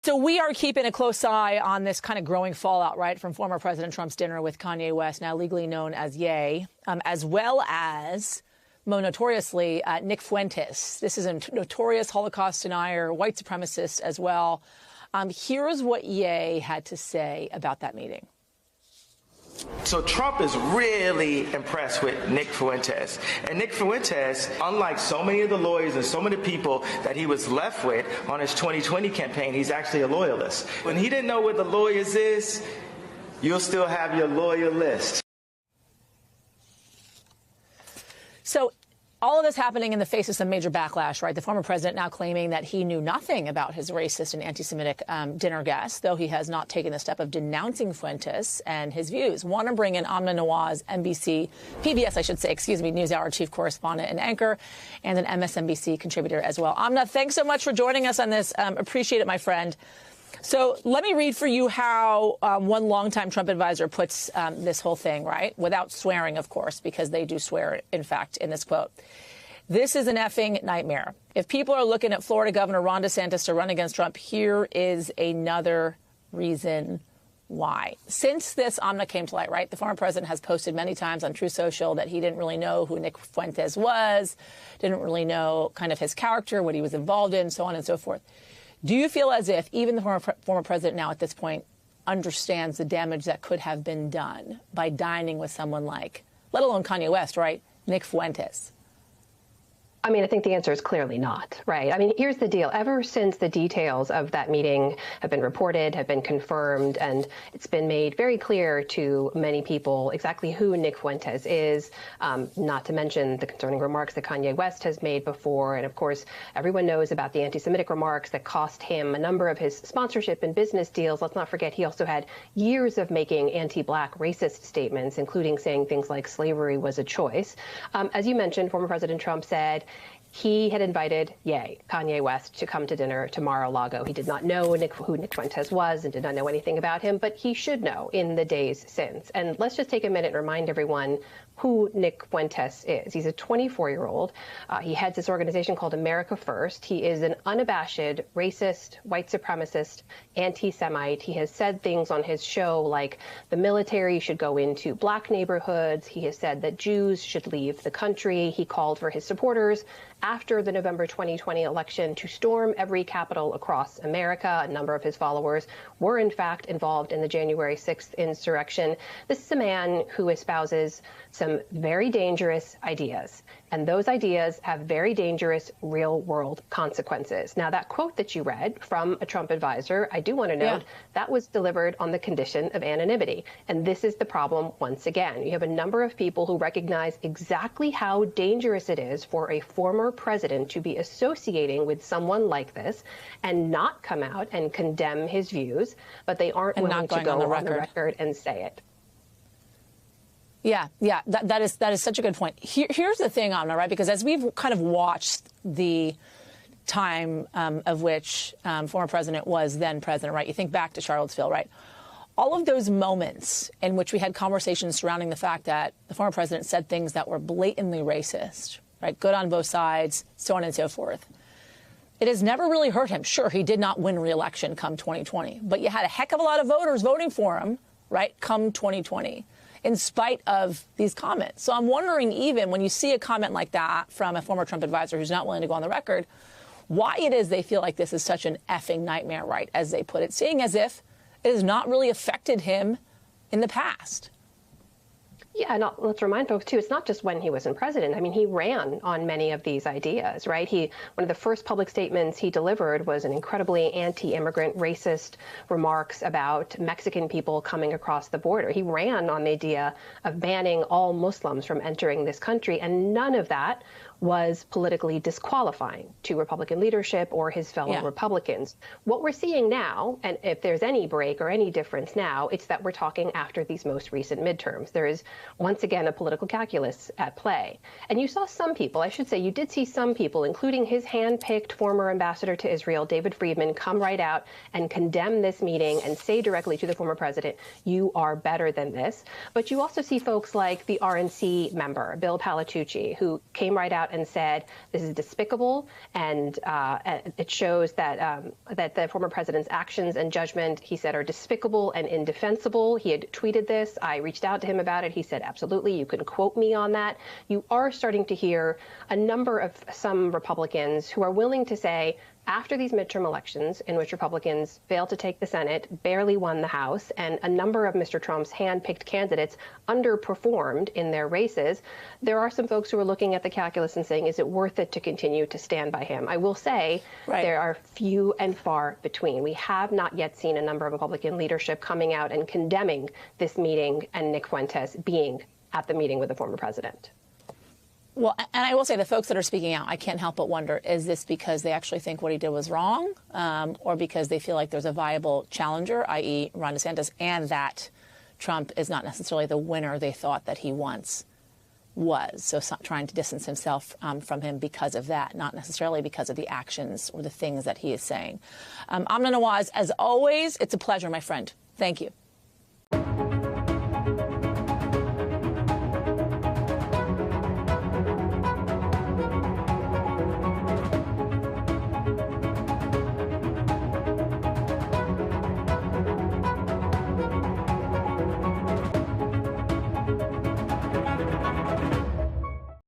So we are keeping a close eye on this kind of growing fallout, right, from former President Trump's dinner with Kanye West, now legally known as Ye, as well as, more notoriously, Nick Fuentes. This is a notorious Holocaust denier, white supremacist as well. Here's what Ye had to say about that meeting. So Trump is really impressed with Nick Fuentes. And Nick Fuentes, unlike so many of the lawyers and so many people that he was left with on his 2020 campaign, he's actually a loyalist. When he didn't know what the lawyers is, you'll still have your lawyer list. So all of this happening in the face of some major backlash, right? The former president now claiming that he knew nothing about his racist and anti-Semitic dinner guest, though he has not taken the step of denouncing Fuentes and his views. Want to bring in Amna Nawaz, PBS, NewsHour chief correspondent and anchor, and an MSNBC contributor as well. Amna, thanks so much for joining us on this. Appreciate it, my friend. So let me read for you how one longtime Trump advisor puts this whole thing, right? Without swearing, of course, because they do swear, in fact, in this quote. This is an effing nightmare. If people are looking at Florida Governor Ron DeSantis to run against Trump, here is another reason why. Since this Amna came to light, right, the former president has posted many times on True Social that he didn't really know who Nick Fuentes was, didn't really know kind of his character, what he was involved in, so on and so forth. Do you feel as if even the former president now at this point understands the damage that could have been done by dining with someone like, let alone Kanye West, right, Nick Fuentes? I mean, I think the answer is clearly not, right? I mean, here's the deal. Ever since the details of that meeting have been reported, have been confirmed, and it's been made very clear to many people exactly who Nick Fuentes is, not to mention the concerning remarks that Kanye West has made before. And of course, everyone knows about the anti-Semitic remarks that cost him a number of his sponsorship and business deals. Let's not forget, he also had years of making anti-Black racist statements, including saying things like slavery was a choice. As you mentioned, former President Trump said he had invited Kanye West, to come to dinner to Mar-a-Lago. He did not know who Nick Fuentes was and did not know anything about him, but he should know in the days since. And let's just take a minute and remind everyone who Nick Fuentes is. He's a 24-year-old. He heads this organization called America First. He is an unabashed racist, white supremacist, anti-Semite. He has said things on his show like the military should go into Black neighborhoods. He has said that Jews should leave the country. He called for his supporters after the November 2020 election to storm every capital across America. A number of his followers were, in fact, involved in the January 6th insurrection. This is a man who espouses some very dangerous ideas, and those ideas have very dangerous real-world consequences. Now, that quote that you read from a Trump advisor, I do want to note that was delivered on the condition of anonymity. And this is the problem once again. You have a number of people who recognize exactly how dangerous it is for a former president to be associating with someone like this and not come out and condemn his views, but they aren't willing to go on the record and say it. Yeah, that is such a good point. Here's the thing, Amna, right? Because as we've kind of watched the time of which former president was then president, right? You think back to Charlottesville, right? All of those moments in which we had conversations surrounding the fact that the former president said things that were blatantly racist, right? Good on both sides, so on and so forth. It has never really hurt him. Sure, he did not win re-election come 2020, but you had a heck of a lot of voters voting for him, right, come 2020. In spite of these comments. So I'm wondering, even when you see a comment like that from a former Trump advisor who's not willing to go on the record, why it is they feel like this is such an effing nightmare, right, as they put it, seeing as if it has not really affected him in the past. Yeah, and let's remind folks, too, it's not just when he was in president. I mean, he ran on many of these ideas, right? One of the first public statements he delivered was an incredibly anti-immigrant, racist remarks about Mexican people coming across the border. He ran on the idea of banning all Muslims from entering this country, and none of that was politically disqualifying to Republican leadership or his fellow Republicans. What we're seeing now, and if there's any break or any difference now, it's that we're talking after these most recent midterms. There is, once again, a political calculus at play. And you saw some people, I should say, you did see some people, including his hand-picked former ambassador to Israel, David Friedman, come right out and condemn this meeting and say directly to the former president, you are better than this. But you also see folks like the RNC member, Bill Palatucci, who came right out out and said, this is despicable, and it shows that that the former president's actions and judgment, he said, are despicable and indefensible. He had tweeted this. I reached out to him about it. He said, absolutely, you can quote me on that. You are starting to hear a number of some Republicans who are willing to say, after these midterm elections in which Republicans failed to take the Senate, barely won the House, and a number of Mr. Trump's hand-picked candidates underperformed in their races, there are some folks who are looking at the calculus and saying, is it worth it to continue to stand by him? I will say there are few and far between. We have not yet seen a number of Republican leadership coming out and condemning this meeting and Nick Fuentes being at the meeting with the former president. Well, and I will say the folks that are speaking out, I can't help but wonder, is this because they actually think what he did was wrong, or because they feel like there's a viable challenger, i.e. Ron DeSantis, and that Trump is not necessarily the winner they thought that he once was? So trying to distance himself from him because of that, not necessarily because of the actions or the things that he is saying. Amna Nawaz, as always, it's a pleasure, my friend. Thank you.